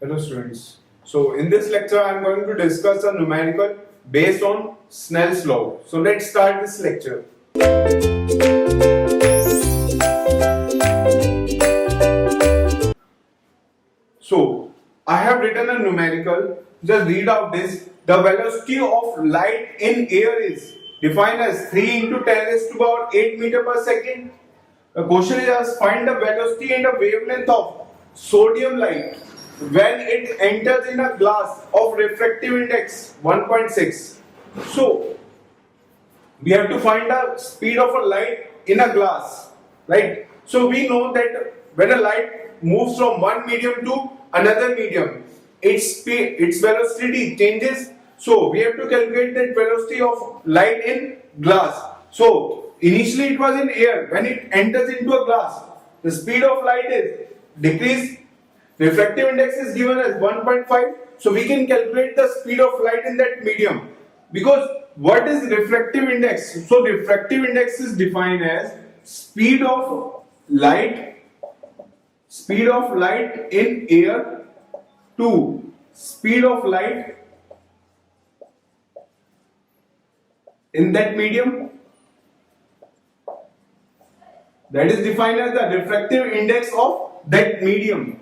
Hello students. So in this lecture I am going to discuss a numerical based on Snell's law. So let's start this lecture. So I have written a numerical. Just read out this. The velocity of light in air is defined as 3 into 10 raised to power 8 meter per second. The question is asked, find the velocity and the wavelength of sodium light when it enters in a glass of refractive index 1.6. So we have to find the speed of a light in a glass, right? So we know that when a light moves from one medium to another medium, its velocity changes. So we have to calculate the velocity of light in glass. So initially it was in air. When it enters into a glass, the speed of light is decreased. Refractive index is given as 1.5. So we can calculate the speed of light in that medium. Because what is refractive index? So refractive index is defined as speed of light in air to speed of light in that medium. That is defined as the refractive index of that medium.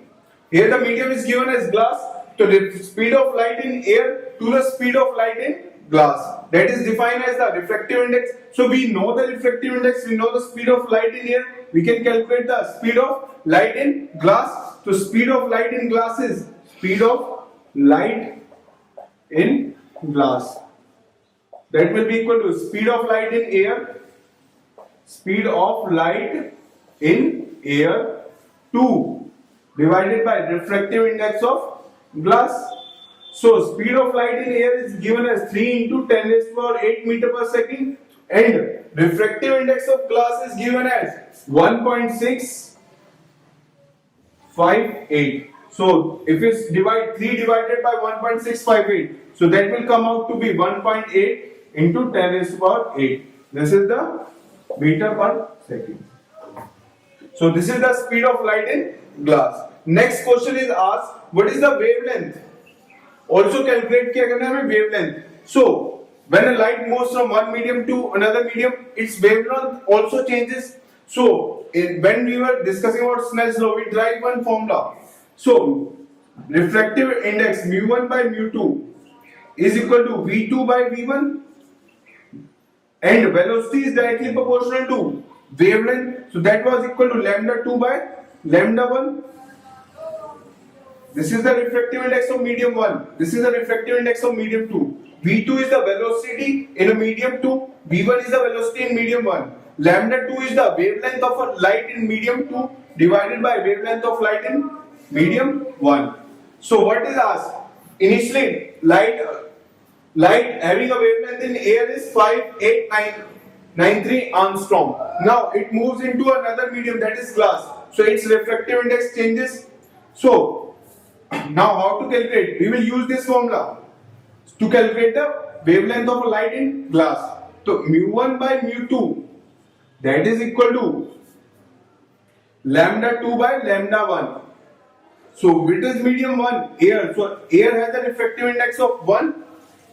Here the medium is given as glass, so the speed of light in air to the speed of light in glass. That is defined as the refractive index. So we know the refractive index, we know the speed of light in air. We can calculate the speed of light in glass. So speed of light in glass is speed of light in glass. That will be equal to speed of light in air. Speed of light in air 2 divided by refractive index of glass. So speed of light in air is given as 3 into 10 raised to power 8 meter per second and refractive index of glass is given as 1.658. So if it's 3 divided by 1.658, so that will come out to be 1.8 into 10 raised to power 8. This is the meter per second. So this is the speed of light in glass. Next question is asked, what is the wavelength? Also calculate किया करना है हमें wavelength. So when a light moves from one medium to another medium, its wavelength also changes. So when we were discussing about Snell's law, we derived one formula. So refractive index mu1 by mu2 is equal to v2 by v1 and velocity is directly proportional to wavelength. So that was equal to lambda 2 by lambda 1. This is the refractive index of medium 1. This is the refractive index of medium 2. V2 is the velocity in a medium 2. V1 is the velocity in medium 1. Lambda 2 is the wavelength of a light in medium 2 divided by wavelength of light in medium 1. So what is asked? Initially light having a wavelength in air is 58993 angstrom. Now it moves into another medium, that is glass. So its refractive index changes. So now how to calculate? We will use this formula to calculate the wavelength of a light in glass. So mu1 by mu2, that is equal to lambda 2 by lambda 1. So what is medium 1? Air. So air has a refractive index of 1.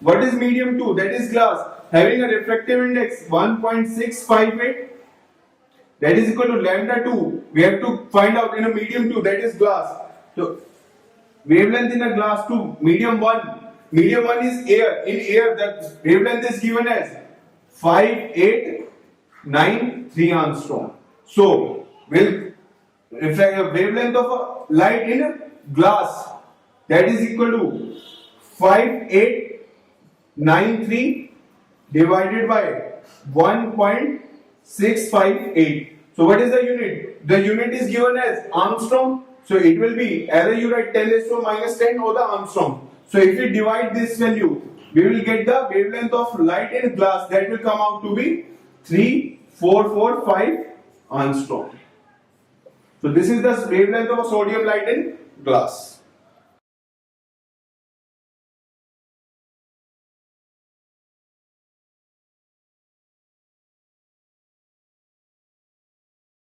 What is medium 2? That is glass, having a refractive index 1.658. That is equal to lambda 2. We have to find out in a medium 2, that is glass. So wavelength in a glass to medium 1. Medium 1 is air. In air, the wavelength is given as 5893 angstrom. So we'll reflect a wavelength of a light in a glass, that is equal to 5893 divided by 1.658. So what is the unit? The unit is given as angstrom. So it will be either you write 10 raised to minus 10 or the angstrom. So if we divide this value, we will get the wavelength of light in glass, that will come out to be 3445 angstrom. So this is the wavelength of a sodium light in glass.